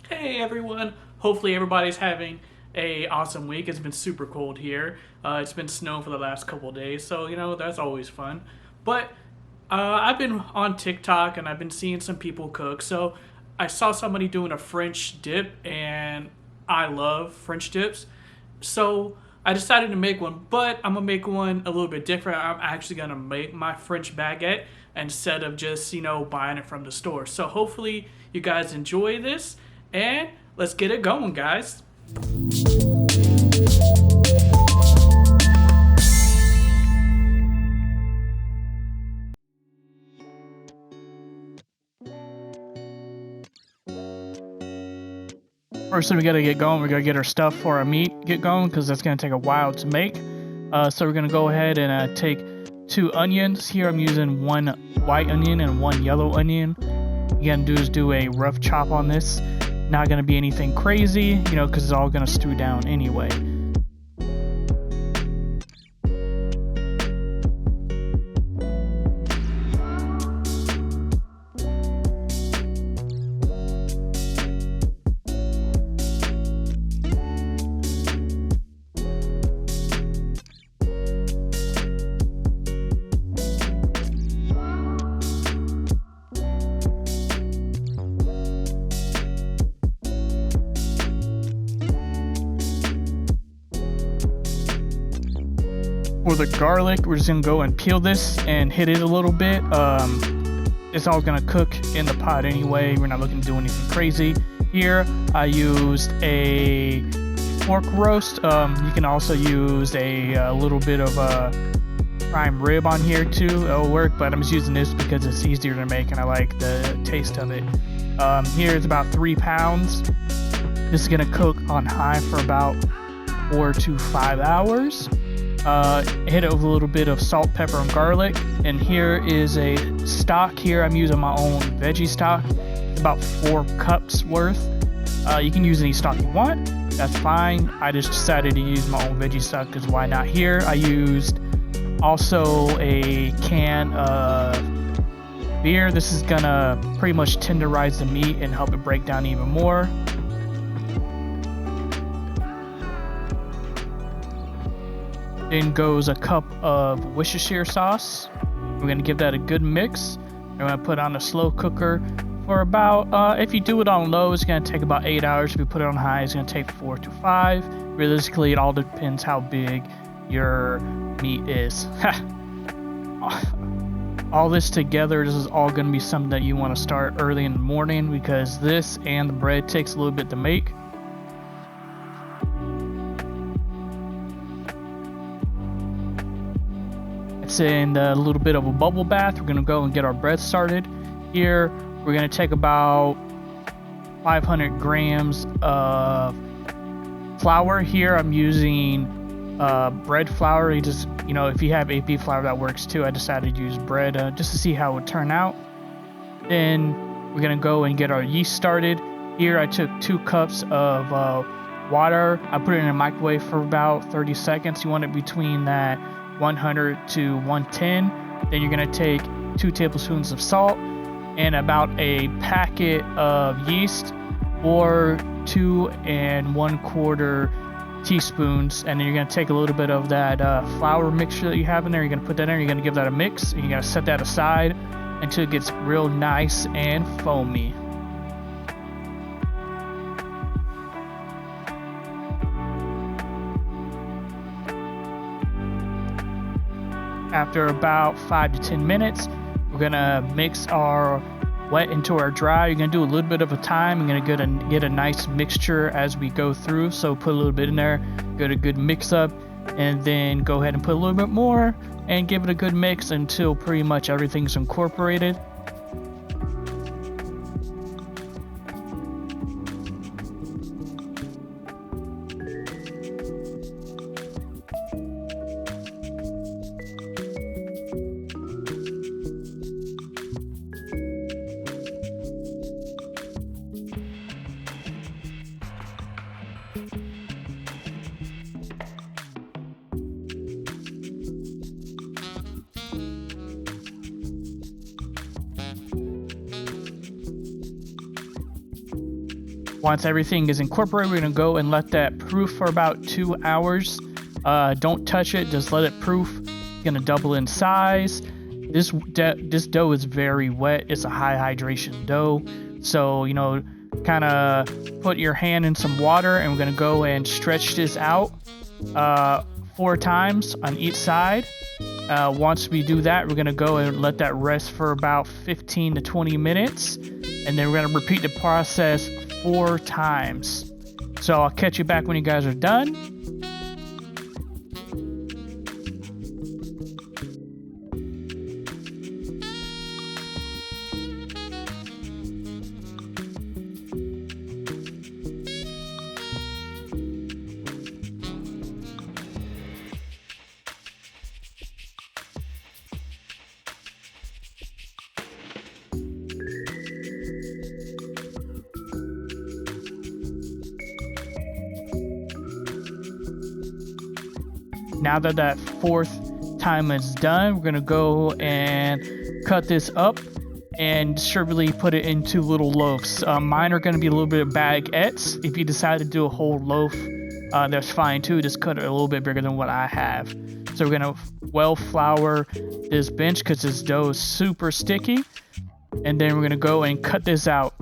Hey everyone! Hopefully everybody's having a awesome week. It's been super cold here. It's been snowing for the last couple of days, so that's always fun. But I've been on TikTok and I've been seeing some people cook. So I saw somebody doing a French dip, and I love French dips. So I decided to make one, but I'm gonna make one a little bit different. I'm actually gonna make my French baguette instead of just buying it from the store. So hopefully you guys enjoy this, and let's get it going, guys. First thing we gotta get going, we gotta get our stuff for our meat get going because that's gonna take a while to make. So we're gonna go ahead and take 2 onions. Here I'm using 1 white onion and 1 yellow onion. What you're gonna do is do a rough chop on this. Not gonna be anything crazy, because it's all gonna stew down anyway. For the garlic, we're just gonna go and peel this and hit it a little bit. It's all gonna cook in the pot anyway. We're not looking to do anything crazy. Here, I used a pork roast. You can also use a little bit of prime rib on here too. It'll work, but I'm just using this because it's easier to make and I like the taste of it. Here it's about 3 pounds. This is gonna cook on high for about 4 to 5 hours. Hit it with a little bit of salt, pepper, and garlic. And here is a stock. Here I'm using my own veggie stock, about 4 cups worth. You can use any stock you want, that's fine. I just decided to use my own veggie stock because why not? Here I used also a can of beer. This is gonna pretty much tenderize the meat and help it break down even more. Then goes a cup of Worcestershire sauce. We're gonna give that a good mix. We're gonna put on a slow cooker for about, if you do it on low, it's gonna take about 8 hours. If you put it on high, it's gonna take 4 to 5. Realistically, it all depends how big your meat is. All this together, this is all gonna be something that you wanna start early in the morning because this and the bread takes a little bit to make. It's in a little bit of a bubble bath. We're gonna go and get our bread started. Here we're gonna take about 500 grams of flour. Here I'm using bread flour. You just, if you have AP flour, that works too. I decided to use bread just to see how it would turn out. Then we're gonna go and get our yeast started. Here I took 2 cups of water. I put it in a microwave for about 30 seconds. You want it between that 100 to 110. Then you're gonna take 2 tablespoons of salt and about a packet of yeast, or 2 1/4 teaspoons. And then you're gonna take a little bit of that flour mixture that you have in there. You're gonna put that in. You're gonna give that a mix, and you're gonna set that aside until it gets real nice and foamy. After about 5 to 10 minutes, we're gonna mix our wet into our dry. You're gonna do a little bit of a time. You're gonna get a nice mixture as we go through. So put a little bit in there, get a good mix up, and then go ahead and put a little bit more and give it a good mix until pretty much everything's incorporated. Once everything is incorporated, we're gonna go and let that proof for about 2 hours. Don't touch it, just let it proof. It's gonna double in size. This dough is very wet. It's a high hydration dough. So, you know, kind of put your hand in some water, and we're gonna go and stretch this out 4 times on each side. Once we do that, we're gonna go and let that rest for about 15 to 20 minutes, and then we're gonna repeat the process 4 times. So I'll catch you back when you guys are done. Now that that 4th time is done, we're gonna go and cut this up and distributely put it into little loaves. Mine are gonna be a little bit of baguettes. If you decide to do a whole loaf, that's fine too. Just cut it a little bit bigger than what I have. So we're gonna well flour this bench because this dough is super sticky. And then we're gonna go and cut this out.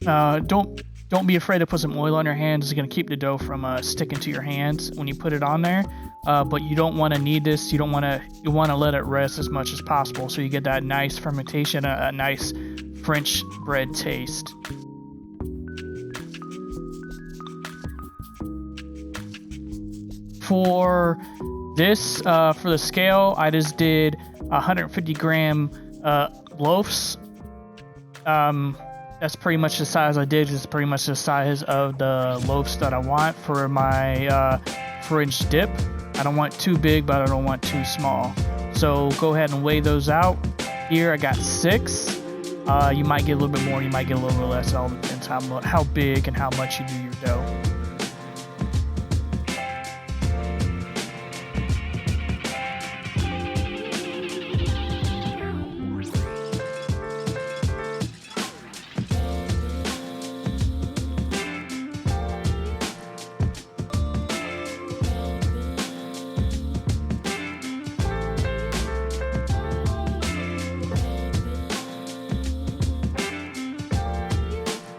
Don't be afraid to put some oil on your hands. It's gonna keep the dough from sticking to your hands when you put it on there. But you don't want to knead this. You want to let it rest as much as possible, so you get that nice fermentation, a nice French bread taste. For this, for the scale, I just did 150 gram loaves. That's pretty much the size I did. It's pretty much the size of the loaves that I want for my French dip. I don't want too big, but I don't want too small. So go ahead and weigh those out. Here I got 6. You might get a little bit more, you might get a little bit less. It all depends how big and how much you do your dough.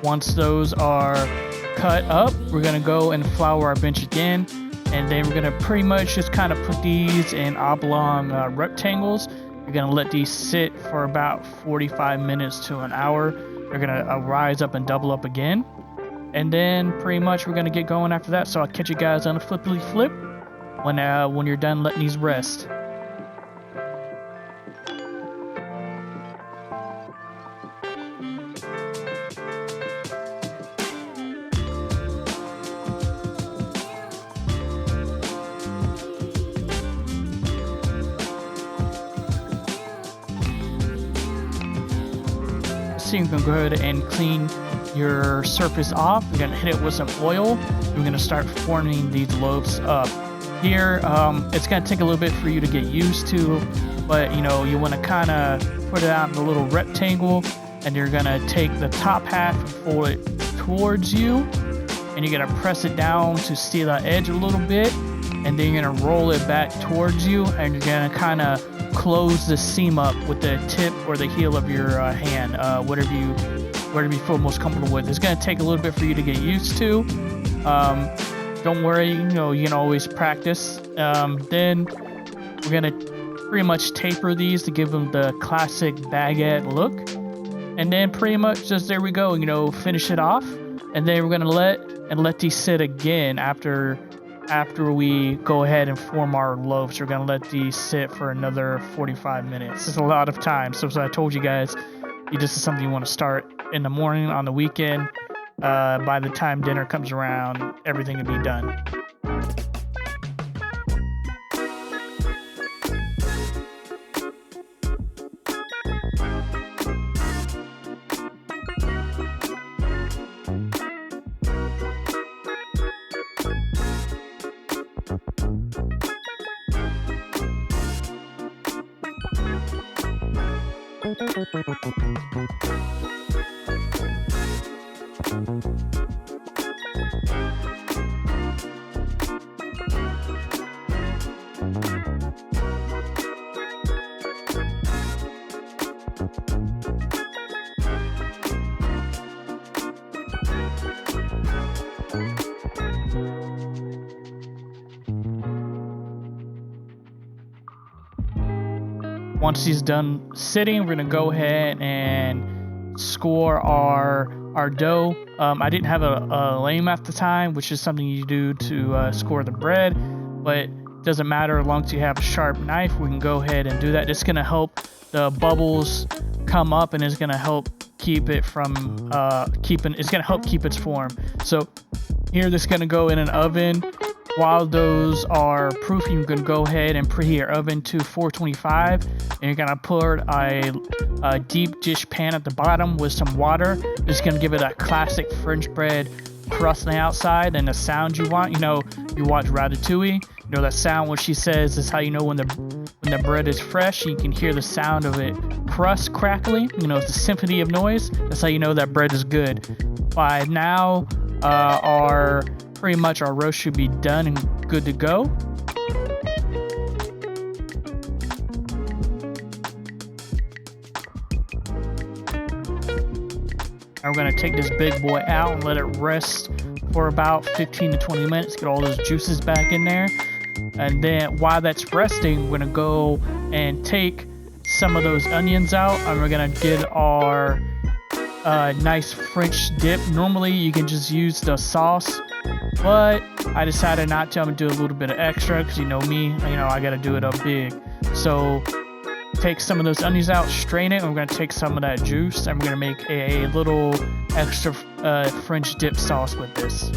Once those are cut up, we're gonna go and flour our bench again, and then we're gonna pretty much just kind of put these in oblong rectangles. You're gonna let these sit for about 45 minutes to an hour. They're gonna rise up and double up again, and then pretty much we're gonna get going after that. So I'll catch you guys on a flippity flip when you're done letting these rest. So you can go ahead and clean your surface off. We're gonna hit it with some oil. We're gonna start forming these loaves up. Here, it's gonna take a little bit for you to get used to, but you know, you wanna kinda put it out in a little rectangle, and you're gonna take the top half and fold it towards you, and you're gonna press it down to steal the edge a little bit, and then you're gonna roll it back towards you, and you're gonna kinda close the seam up with the tip or the heel of your hand, whatever you feel most comfortable with. It's gonna take a little bit for you to get used to. Don't worry, you know, you can always practice. Then we're gonna pretty much taper these to give them the classic baguette look, and then pretty much just there we go, you know, finish it off. And then we're gonna let these sit again after we go ahead and form our loaves. We're gonna let these sit for another 45 minutes. It's a lot of time. So as I told you guys, this is something you want to start in the morning, on the weekend. By the time dinner comes around, everything will be done. Once he's done sitting, we're gonna go ahead and score our dough. I didn't have a lame at the time, which is something you do to score the bread, but it doesn't matter as long as you have a sharp knife. We can go ahead and do that. It's gonna help the bubbles come up, and it's gonna help keep it from it's gonna help keep its form. So here, this is gonna go in an oven. While those are proofing, you're gonna go ahead and preheat your oven to 425, and you're gonna put a deep dish pan at the bottom with some water. It's gonna give it a classic French bread crust on the outside and the sound you want. You know, you watch Ratatouille. You know that sound when she says is how you know when the bread is fresh. You can hear the sound of it crust crackling. You know, it's a symphony of noise. That's how you know that bread is good. By now, pretty much our roast should be done and good to go. Now we're gonna take this big boy out and let it rest for about 15 to 20 minutes, get all those juices back in there. And then while that's resting, we're gonna go and take some of those onions out, and we're gonna get our nice French dip. Normally you can just use the sauce, but I decided not to. I'm gonna do a little bit of extra because you know me, you know I gotta do it up big. So take some of those onions out, strain it, and we're gonna take some of that juice, and we're gonna make a little extra French dip sauce with this.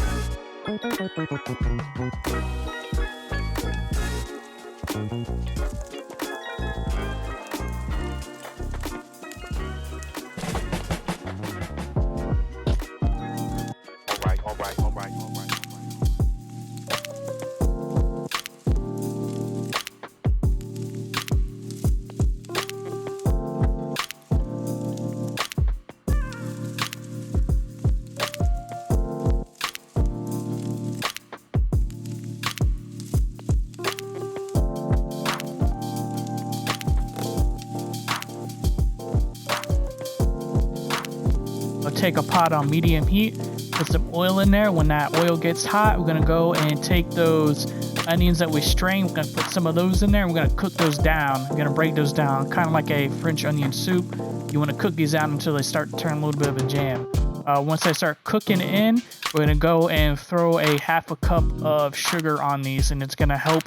Take a pot on medium heat, put some oil in there. When that oil gets hot, we're gonna go and take those onions that we strained. We're gonna put some of those in there, and we're gonna cook those down. We're gonna break those down, kind of like a French onion soup. You want to cook these out until they start to turn a little bit of a jam. Once they start cooking in, we're gonna go and throw a half a cup of sugar on these, and it's gonna help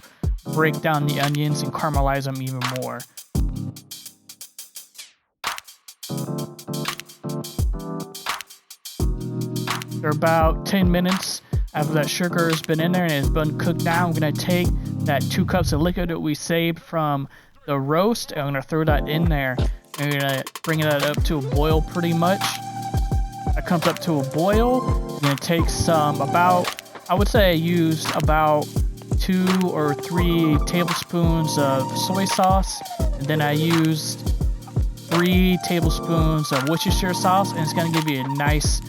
break down the onions and caramelize them even more. For about 10 minutes after that sugar has been in there and it's been cooked down, we're going to take that 2 cups of liquid that we saved from the roast, and I'm going to throw that in there. And we're going to bring that up to a boil pretty much. That comes up to a boil. We're going to take some I would say I used about 2 or 3 tablespoons of soy sauce, and then I used 3 tablespoons of Worcestershire sauce, and it's going to give you a nice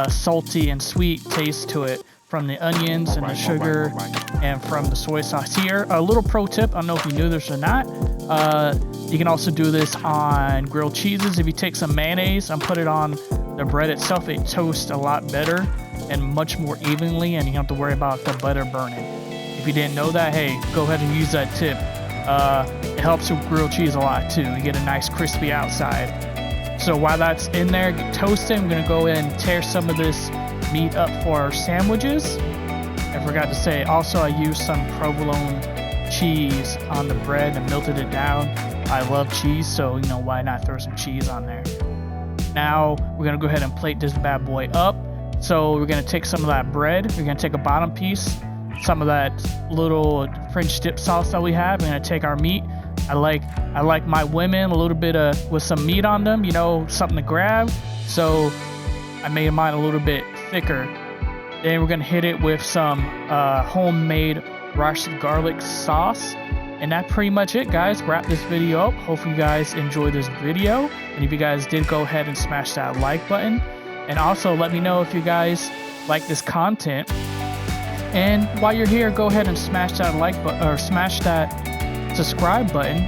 salty and sweet taste to it from the onions and the sugar and from the soy sauce. Here, a little pro tip, I don't know if you knew this or not, you can also do this on grilled cheeses. If you take some mayonnaise and put it on the bread itself, it toasts a lot better and much more evenly, and you don't have to worry about the butter burning. If you didn't know that, hey, go ahead and use that tip. It helps with grilled cheese a lot too. You get a nice crispy outside. So while that's in there toasting, I'm going to go ahead and tear some of this meat up for our sandwiches. I forgot to say, also I used some provolone cheese on the bread and melted it down. I love cheese, so you know, why not throw some cheese on there. Now we're going to go ahead and plate this bad boy up. So we're going to take some of that bread, we're going to take a bottom piece, some of that little French dip sauce that we have. We're going to take our meat. I like my women a little bit with some meat on them, you know, something to grab. So I made mine a little bit thicker. Then we're gonna hit it with some homemade roasted garlic sauce, and that's pretty much it, guys. Wrap this video up. Hopefully you guys enjoyed this video, and if you guys did, go ahead and smash that like button, and also let me know if you guys like this content. And while you're here, go ahead and smash that like button or smash that subscribe button,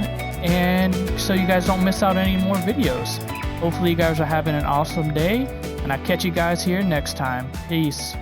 and so you guys don't miss out on any more videos. Hopefully you guys are having an awesome day, and I'll catch you guys here next time. Peace.